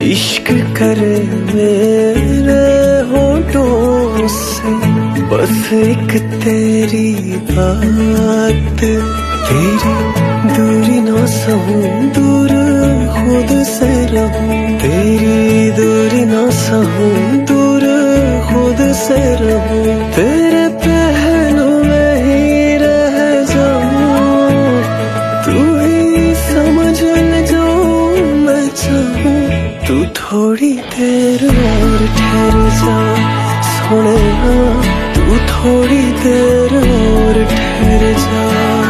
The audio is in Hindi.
इश्क करे मेरे होठों से बस एक तेरी बात, तेरी दूरी ना सहूं दूर खुद से रहूं, तेरी दूरी ना सहूं दूर खुद से रहूं, तेरे पहलू में ही रह जाऊं, तू ही समझ ले जो मैं चाहूं। तू थोड़ी देर और ठहर जा सोने, तू थोड़ी देर और ठहर जा।